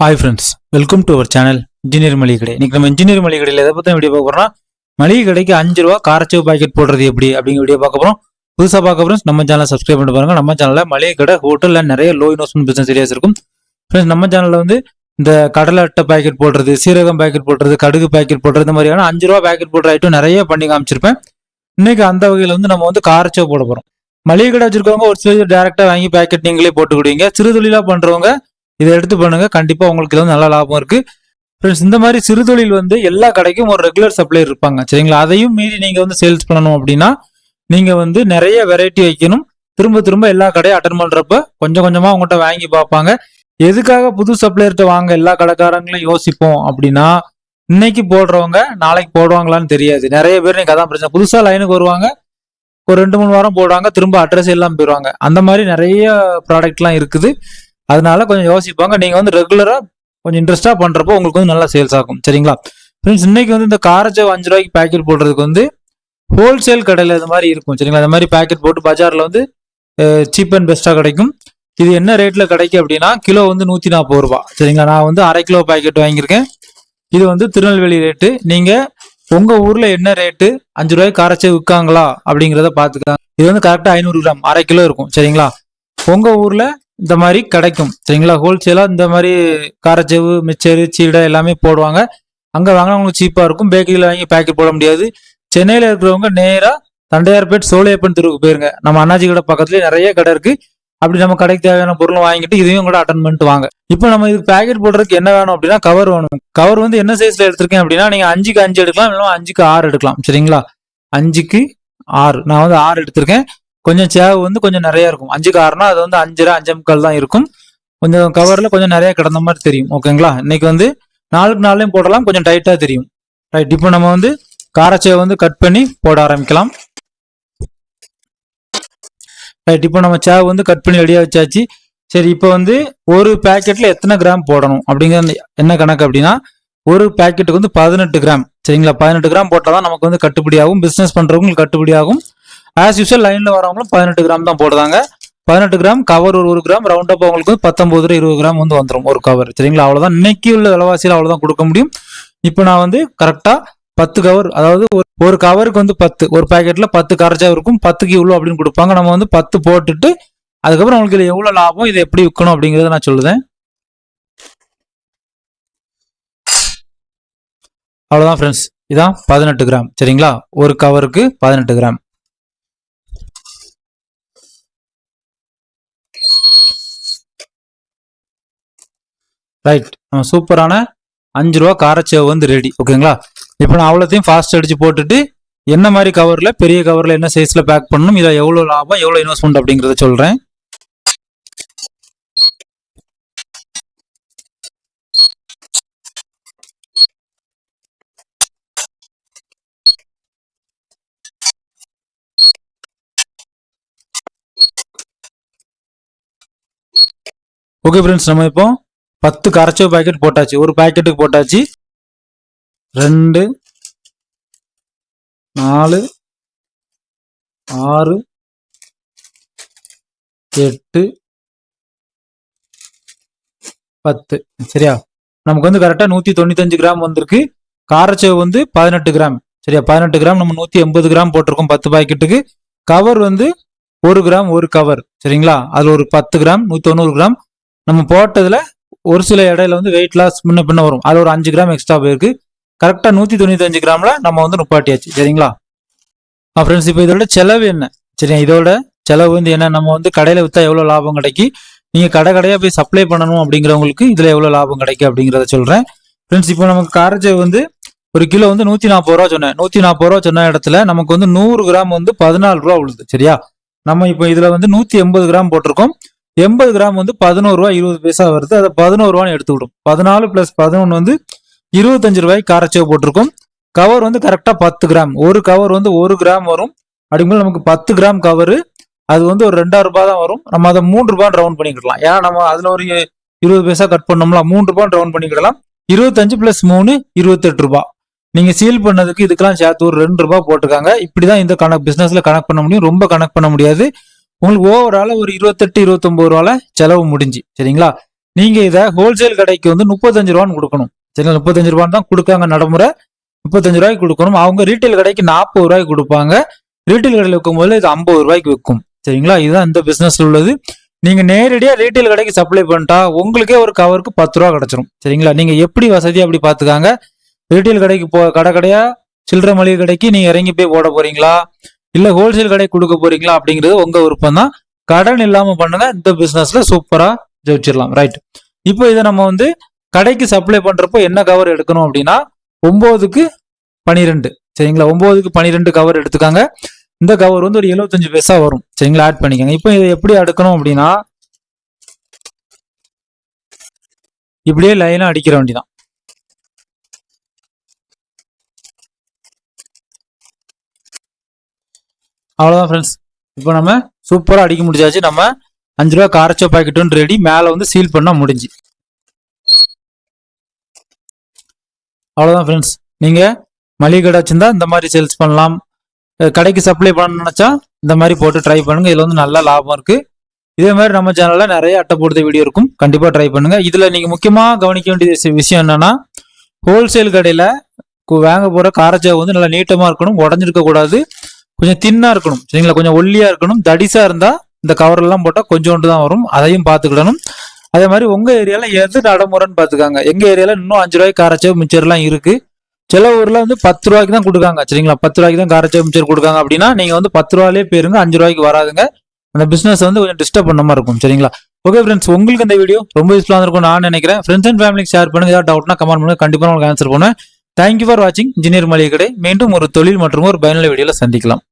Hi friends, welcome to our channel engineer மளிகை கடை. இன்னைக்கு நம்ம இன்ஜினியர் மளிகை கடையில் எதை பற்றி வீடியோ பார்க்க போறோம்னா, மளிகை கடைக்கு 5 ரூபா காரச்சேவு பாக்கெட் போடுறது எப்படி அப்படிங்கிற வீடியோ பார்க்க போறோம். புதுசாக பார்க்க ஃப்ரெண்ட்ஸ் நம்ம சேனலை சப்ஸ்கிரைப் பண்ணி பாருங்க. நம்ம சேனலில் மளிகை கடை, ஹோட்டலில் நிறைய லோ இன்வெஸ்ட்மெண்ட் பிசினஸ் ஏரியாஸ் இருக்கும். ஃப்ரெண்ட்ஸ் நம்ம சேனலில் வந்து இந்த கடலை அட்டை பாக்கெட் போடுறது, சீரகம் பாக்கெட் போடுறது, கடுகு பாக்கெட் போடுறது, இந்த மாதிரியான 5 ரூபா பாக்கெட் போடுற ஐட்டம் நிறைய பண்ணி காமிச்சிருப்பேன். இன்னைக்கு அந்த வகையில் வந்து நம்ம வந்து காரச்சேவு போட போறோம். மளிகை கடை வச்சிருக்கவங்க ஒரு சில டேரக்டா வாங்கி பாக்கெட் நீங்களே போட்டுக்கிடுவீங்க. சிறு தொழிலா பண்றவங்க இதை எடுத்து பண்ணுங்க, கண்டிப்பா உங்களுக்கு இது வந்து நல்ல லாபம் இருக்கு. ஃப்ரெண்ட்ஸ், இந்த மாதிரி சிறு தொழில் வந்து எல்லா கடைக்கும் ஒரு ரெகுலர் சப்ளையர் இருப்பாங்க, சரிங்களா? அதையும் மீறி நீங்க வந்து சேல்ஸ் பண்ணணும் அப்படின்னா நீங்க வந்து நிறைய வெரைட்டி வைக்கணும். திரும்ப திரும்ப எல்லா கடையும் அட்டன் பண்றப்ப கொஞ்சம் கொஞ்சமா உங்கள்கிட்ட வாங்கி பார்ப்பாங்க. எதுக்காக புது சப்ளையர்கிட்ட வாங்க எல்லா கடைக்காரங்களும் யோசிப்போம் அப்படின்னா, இன்னைக்கு போடுறவங்க நாளைக்கு போடுவாங்களான்னு தெரியாது. நிறைய பேர் இன்னைக்கு அதான் பிரச்சனை. புதுசா லைனுக்கு வருவாங்க, ஒரு 2-3 வாரம் போடுவாங்க, திரும்ப அட்ரஸ் எல்லாம் போயிடுவாங்க. அந்த மாதிரி நிறைய ப்ராடக்ட்லாம் இருக்குது. அதனால கொஞ்சம் யோசிப்பாங்க. நீங்க வந்து ரெகுலரா கொஞ்சம் இன்ட்ரெஸ்டா பண்றப்போ உங்களுக்கு வந்து நல்லா சேல்ஸ் ஆகும், சரிங்களா? ஃப்ரெண்ட்ஸ், இன்னைக்கு வந்து இந்த காரச்சேவு 5 ரூபாய்க்கு பேக்கெட் போடுறதுக்கு வந்து ஹோல்சேல் கடையில் இது மாதிரி இருக்கும், சரிங்களா? இந்த மாதிரி பேக்கெட் போட்டு பஜார்ல வந்து சீப் அண்ட் பெஸ்டா கிடைக்கும். இது என்ன ரேட்ல கிடைக்கும் அப்படின்னா, கிலோ வந்து 140 ரூபாய், சரிங்களா? நான் வந்து அரை கிலோ பேக்கெட் வாங்கியிருக்கேன். இது வந்து திருநெல்வேலி ரேட்டு. நீங்க உங்க ஊர்ல என்ன ரேட்டு 5 ரூபாய்க்கு காரச்சேவு விற்காங்களா அப்படிங்கிறத பாத்துக்காங்க. இது வந்து கரெக்டா 500 கிராம் அரை கிலோ இருக்கும், சரிங்களா? உங்க ஊர்ல இந்த மாதிரி கிடைக்கும், சரிங்களா? ஹோல்சேலா இந்த மாதிரி காரச்சேவு, மிச்சரு, சீடை எல்லாமே போடுவாங்க. அங்க வாங்கினா உங்களுக்கு சீப்பா இருக்கும். பேக்கரியில வாங்கி பேக்கெட் போட முடியாது. சென்னையில இருக்கிறவங்க நேரா தண்டையார்பேட் சோழியப்பன் தெருவுக்கு போயிருங்க. நம்ம அண்ணாச்சி கடை பக்கத்துலயே நிறைய கடை இருக்கு. அப்படி நம்ம கடைக்கு தேவையான பொருள் வாங்கிட்டு இதையும் கூட அட்டன் பண்ணிட்டு வாங்க. இப்போ நம்ம இதுக்கு பேக்கெட் போடுறதுக்கு என்ன வேணும் அப்படின்னா, கவர் வேணும். கவர் வந்து என்ன சைஸ்ல எடுத்திருக்கேன் அப்படின்னா, நீங்க 5க்கு 5 எடுக்கலாம், இல்லைன்னா 5க்கு 6 எடுக்கலாம், சரிங்களா? 5க்கு 6, நான் வந்து 6 எடுத்திருக்கேன். கொஞ்சம் சேவு வந்து கொஞ்சம் நிறைய இருக்கும். 5க்கு 6னா அது வந்து 5.5 5.25 தான் இருக்கும். கொஞ்சம் கவர்ல கொஞ்சம் நிறைய கிடந்த மாதிரி தெரியும், ஓகேங்களா? இன்னைக்கு வந்து 4க்கு 4லையும் போடலாம், கொஞ்சம் டைட்டா தெரியும். ரைட், இப்போ நம்ம வந்து காரச்சேவை வந்து கட் பண்ணி போட ஆரம்பிக்கலாம். ரைட், இப்போ நம்ம சேவை வந்து கட் பண்ணி ரெடியா வச்சாச்சு. சரி, இப்போ வந்து ஒரு பேக்கெட்ல எத்தனை கிராம் போடணும் அப்படிங்கிற என்ன கணக்கு அப்படின்னா, ஒரு பேக்கெட்டுக்கு வந்து 18 கிராம், சரிங்களா? 18 கிராம் போட்டாதான் நமக்கு வந்து கட்டுப்படி ஆகும். பிசினஸ் பண்றவங்களுக்கு கட்டுப்படி ஆகும். ஆஸ் யூஸ்வல் லைன்ல வரவங்களும் 18 கிராம் தான் போடுறாங்க. 18 கிராம் கவர், ஒரு கிராம் ரவுண்ட் அப் அவங்களுக்கு 19 20 கிராம் வந்து வந்துடும் ஒரு கவர், சரிங்களா? அவ்வளவுதான். இன்னைக்கு உள்ள விலைவாசியில் அவ்வளவுதான் கொடுக்க முடியும். இப்போ நான் வந்து கரெக்டா 10 கவர், அதாவது ஒரு கவருக்கு வந்து 10, ஒரு பேக்கெட்ல 10 காரச்சேவு இருக்கும். 10க்கு இவ்வளோ அப்படின்னு கொடுப்பாங்க. நம்ம வந்து 10 போட்டுட்டு அதுக்கப்புறம் உங்களுக்கு இதுல எவ்வளவு லாபம், இதை எப்படி விற்கணும் அப்படிங்கறத நான் சொல்லுதேன். அவ்வளவுதான் ஃப்ரெண்ட்ஸ், இதான் 18 கிராம், சரிங்களா? ஒரு கவருக்கு 18 கிராம். ரைட், சூப்பரான 5 ரூபா காரச்சேவு வந்து ரெடி, ஓகேங்களா? இப்போ நான் அவ்வளோத்தையும் ஃபாஸ்ட் அடிச்சு போட்டுட்டு என்ன மாதிரி கவர்ல, பெரிய கவர்ல என்ன சைஸ்ல பேக் பண்ணணும், இதை எவ்வளவு லாபம், எவ்வளவு இன்வெஸ்ட்மெண்ட் அப்படிங்கறத சொல்றேன். ஓகே ஃப்ரெண்ட்ஸ், நம்ம இப்போ 10 காரச்சேவு பாக்கெட் போட்டாச்சு. ஒரு பாக்கெட்டுக்கு போட்டாச்சு. 2 4 6 8 10, சரியா? நமக்கு வந்து கரெக்டா 195 கிராம் வந்திருக்கு. காரச்சேவு வந்து 18 கிராம், சரியா? 18 கிராம் நம்ம 180 கிராம் போட்டிருக்கோம் 10 பாக்கெட்டுக்கு. கவர் வந்து 1 கிராம் ஒரு கவர், சரிங்களா? அதுல ஒரு 10 கிராம் 190 கிராம். நம்ம போட்டதுல ஒரு சில இடையில வந்து வெயிட் லாஸ் முன்ன பின்ன வரும். அது ஒரு 5 கிராம் எக்ஸ்ட்ரா போயிருக்கு. கரெக்டா 195 கிராம்ல நம்ம வந்து நுப்பாட்டியாச்சு, சரிங்களா? ஃப்ரெண்ட்ஸ், இப்போ இதோட செலவு என்ன, சரியா? இதோட செலவு வந்து என்ன, நம்ம வந்து கடையில வித்தா எவ்வளவு லாபம் கிடைக்கும், நீங்க கடையா போய் சப்ளை பண்ணணும் அப்படிங்கிறவங்களுக்கு இதுல எவ்வளவு லாபம் கிடைக்கும் அப்படிங்கிறத சொல்றேன். ஃப்ரெண்ட்ஸ், இப்போ நமக்கு காரச்சேவு வந்து ஒரு கிலோ வந்து 140 ரூபா சொன்னேன். 140 ரூபா சொன்ன இடத்துல நமக்கு வந்து 100 கிராம் வந்து 14 ரூபா விழுது, சரியா? நம்ம இப்போ இதுல வந்து 180 கிராம் போட்டிருக்கோம். 80 கிராம் வந்து 11 ரூபா 20 பைசா வருது. அதை 11 ரூபான்னு எடுத்துக்கிடும். 14 + 11 வந்து 25 ரூபாய்க்கு காரச்சேவு போட்டிருக்கோம். கவர் வந்து கரெக்டா 10 கிராம், ஒரு கவர் வந்து 1 கிராம் வரும். அப்படிங்கும்போது நமக்கு 10 கிராம் கவர், அது வந்து ஒரு 2000 ரூபாய் தான் வரும். நம்ம அதை 3 ரூபாய் ரவுண்ட் பண்ணிக்கிடலாம். ஏன்னா நம்ம அதுல ஒரு 20 பைசா கட் பண்ணோம்ல, 3 ரூபாய் ரவுண்ட் பண்ணிக்கிடலாம். 25 + 3 28 ரூபாய். நீங்க சீல் பண்ணதுக்கு இதுக்கெல்லாம் சேர்த்து ஒரு 2 ரூபாய் போட்டுக்காங்க. இப்படிதான் இந்த கணக்கு பிசினஸ்ல கனெக்ட் பண்ண முடியும். ரொம்ப கனெக்ட் பண்ண முடியாது. உங்களுக்கு ஓவரால ஒரு 28 29 ரூபால செலவு முடிஞ்சு, சரிங்களா? நீங்க இதை ஹோல்சேல் கடைக்கு வந்து 35 ரூபான்னு கொடுக்கணும். சரிங்களா, 35 ரூபான்னு தான் கொடுக்காங்க நடைமுறை. 35 ரூபாய்க்கு கொடுக்கணும். அவங்க ரீட்டைல் கடைக்கு 40 ரூபாய்க்கு கொடுப்பாங்க. ரீட்டைல் கடையில் விற்கும் போது இது 50 ரூபாய்க்கு விற்கும். சரிங்களா, இதுதான் இந்த பிசினஸ்ல உள்ளது. நீங்க நேரடியா ரீட்டைல் கடைக்கு சப்ளை பண்ணிட்டா உங்களுக்கே ஒரு கவருக்கு 10 ரூபா கிடைச்சிரும். சரிங்களா, நீங்க எப்படி வசதியா அப்படி பாத்துக்காங்க. ரீட்டைல் கடைக்கு கடையா சில்லறை மளிகை கடைக்கு நீங்க இறங்கி போய் போட போறீங்களா, இல்ல ஹோல்சேல் கடைக்கு கொடுக்க போறீங்களா அப்படிங்கிறது உங்க விருப்பம் தான். கடன் இல்லாம பண்ணுங்க, இந்த பிசினஸ்ல சூப்பரா ஜெயிச்சிடலாம். ரைட், இப்போ இதை நம்ம வந்து கடைக்கு சப்ளை பண்றப்போ என்ன கவர் எடுக்கணும் அப்படின்னா 9க்கு 12. சரிங்களா, 9க்கு 12 கவர் எடுத்துக்காங்க. இந்த கவர் வந்து ஒரு 75 பைசா வரும். சரிங்களா, ஆட் பண்ணிக்கோங்க. இப்போ இதை எப்படி அடுக்கணும் அப்படின்னா இப்படியே லைனா அடிக்கிற வேண்டியதான். அவ்வளவுதான் ஃப்ரெண்ட்ஸ். இப்போ நம்ம சூப்பரா அடிக்க முடிச்சாச்சு. நம்ம 5 ரூபா காரச்சோ பாக்கெட் ரெடி. மேல வந்து சீல் பண்ணா முடிஞ்சு. அவ்வளவுதான் ஃப்ரெண்ட்ஸ். நீங்க மளிகை கடை வச்சிருந்தா இந்த மாதிரி சேல்ஸ் பண்ணலாம். கடைக்கு சப்ளை பண்ண நினைச்சா இந்த மாதிரி போட்டு ட்ரை பண்ணுங்க. இதுல வந்து நல்ல லாபம் இருக்கு. இதே மாதிரி நம்ம சேனல்ல நிறைய அட்டை போடுற வீடியோ இருக்கும், கண்டிப்பா ட்ரை பண்ணுங்க. இதுல நீங்க முக்கியமா கவனிக்க வேண்டிய விஷயம் என்னன்னா, ஹோல்சேல் கடையில வாங்க போற காரச்சோ வந்து நல்லா நீட்டமா இருக்கணும், உடஞ்சிருக்க கூடாது, கொஞ்சம் தின்னா இருக்கணும். சரிங்களா, கொஞ்சம் ஒல்லியா இருக்கணும். தடிசா இருந்தா இந்த கவர் எல்லாம் போட்டா கொஞ்சோண்டு தான் வரும், அதையும் பாத்துக்கிடணும். அதே மாதிரி உங்க ஏரியால எது நடைமுறைன்னு பாத்துக்காங்க. எங்க ஏரியால இன்னும் 5 ரூபாய்க்கு காரச்சோ மிச்சர் எல்லாம் இருக்கு. சில ஊர்ல வந்து 10 ரூபாய்க்கு தான் கொடுக்காங்க. சரிங்களா, 10 ரூபாய்க்கு தான் காரச்சோ மிச்சர் கொடுக்காங்க. அப்படின்னா நீங்க வந்து 10 ரூபாயிலே போயிருங்க, 5 ரூபாய்க்கு வராதுங்க. அந்த பிசினஸ் வந்து கொஞ்சம் டிஸ்டர்ப் பண்ண மாதிரி இருக்கும். சரிங்களா, ஓகே ஃப்ரெண்ட்ஸ், உங்களுக்கு இந்த வீடியோ ரொம்ப யூஸ்ஃபுல்லா இருக்கும் நான் நினைக்கிறேன். ஃப்ரெண்ட்ஸ் அண்ட் ஃபேமிலிக்கு ஷேர் பண்ணுங்க. ஏதாவது டவுட்னா கமெண்ட் பண்ணுங்க, கண்டிப்பா உங்களுக்கு ஆன்சர் பண்ணுவேன். தேங்க்யூ ஃபார் வாட்சிங் இன்ஜினியர் மளிகை கடை. மீண்டும் ஒரு தொழில் மற்றும் ஒரு பயனுள்ள வீடியோல சந்திக்கலாம்.